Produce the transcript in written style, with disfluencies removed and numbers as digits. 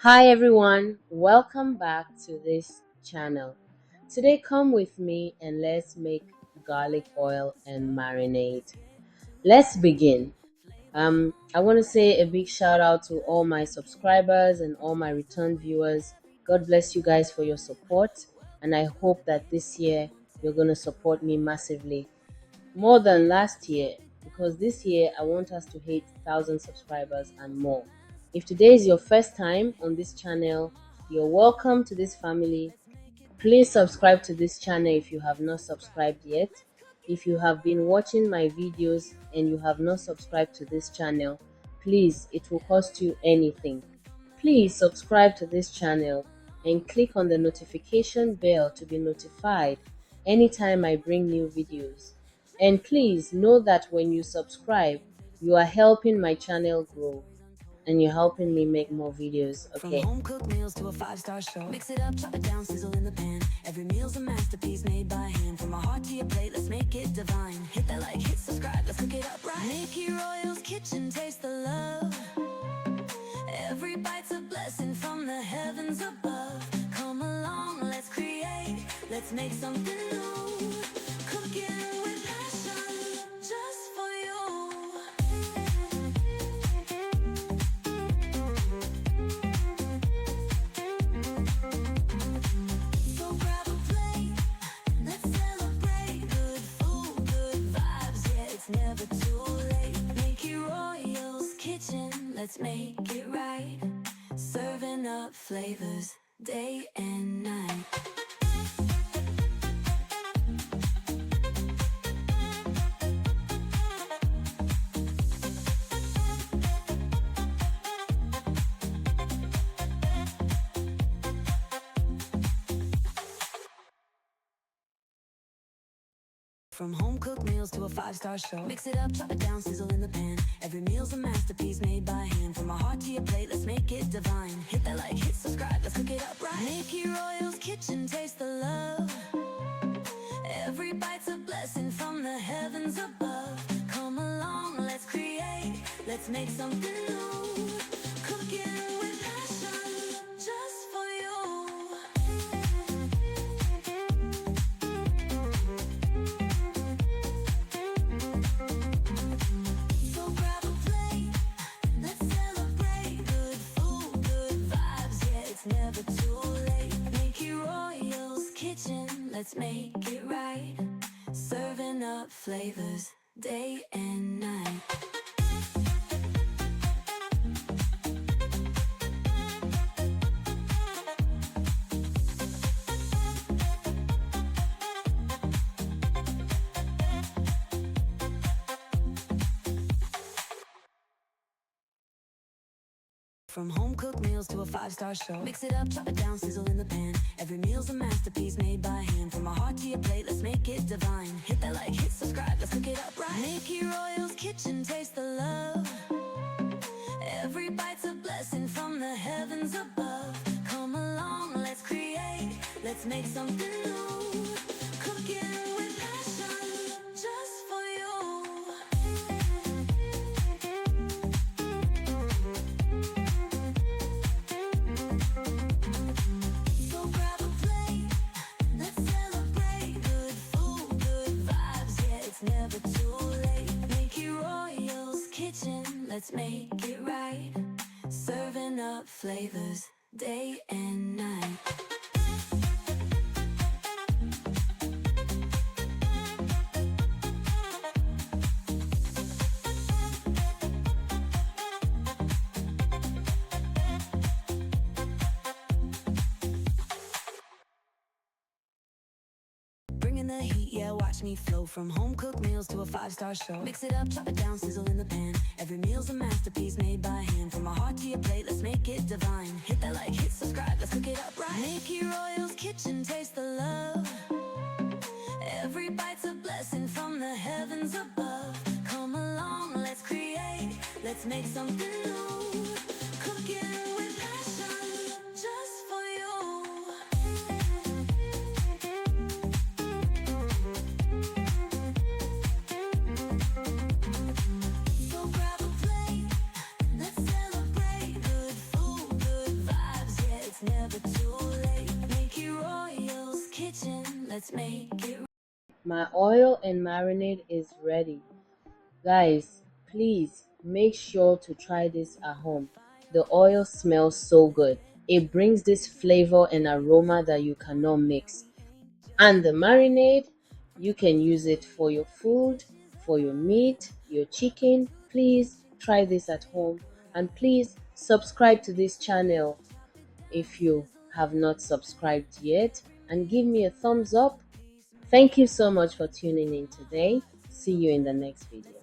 Hi everyone, welcome back to this channel. Today come with me and let's make garlic oil and marinade. Let's begin. I want to say a big shout out to all my subscribers and all my return viewers. God bless you guys for your support, and I hope that this year you're going to support me massively more than last year, because this year I want us to hit 1,000 subscribers and more. If today is your first time on this channel, you're welcome to this family. Please subscribe to this channel if you have not subscribed yet. If you have been watching my videos and you have not subscribed to this channel, please, it will cost you anything. Please subscribe to this channel and click on the notification bell to be notified anytime I bring new videos. And please know that when you subscribe, you are helping my channel grow and you're helping me make more videos. Okay. From home cooked meals to a five-star show. Mix it up, chop it down, sizzle in the pan. Every meal's a masterpiece made by hand. From my heart to your plate, let's make it divine. Hit that like, hit subscribe, let's cook it up right. Nikki Royal's kitchen, taste the love. Every bite's a blessing from the heavens above. Come along, let's create, let's make something new. Cooking with passion, just for you. So grab a plate, let's celebrate. Good food, good vibes, yeah, it's never too late. Nikki Royal's kitchen, let's make it right. Serving up flavors, day and night. From home cooked meals to a five-star show. Mix it up, chop it down, sizzle in the pan. Every meal's a masterpiece made by hand. From my heart to your plate, let's make it divine. Hit that like, hit subscribe, let's cook it up right. Nikki Royal's kitchen, taste the love. Every bite's a blessing from the heavens above. Come along, let's create, let's make something new. Cooking with passion, just for you. So grab a plate, let's celebrate. Good food, good vibes, yeah, it's never too late. Nikki Royal's kitchen, let's make it right. Serving up flavors, day and night. From home cooked meals to a five-star show. Mix it up, chop it down, sizzle in the pan. Every meal's a masterpiece made by hand. From my heart to your plate, let's make it divine. Hit that like, hit subscribe, let's cook it up right. Nikki Royal's kitchen, taste the love. Every bite's a blessing from the heavens above. Come along, let's create, let's make something new. Cooking with passion, just for you. So grab a plate, let's celebrate. Good food, good vibes, yeah, it's never too late. Nikki Royal's kitchen, let's make it right. Serving up flavors, day and night. Bringing the heat, yeah, watch me flow. From home cooked meals to a five-star show. Mix it up, chop it down, sizzle in the pan. Every meal's a masterpiece made by hand. From my heart to your plate, let's make it divine. Hit that like, hit subscribe, let's cook it up right. Nikki Royal's kitchen, taste the love. Every bite's a blessing from the heavens above. Come along, let's create, let's make something new. Cooking with passion, just for you. So grab a plate, let's celebrate. Good food, good vibes. let's make it. My oil and marinade is ready. Guys, please make sure to try this at home. The oil smells so good. It brings this flavor and aroma that you cannot mix. And the marinade, you can use it for your food, for your meat, your chicken. Please try this at home. And please subscribe to this channel if you have not subscribed yet. And give me a thumbs up. Thank you so much for tuning in today. See you in the next video.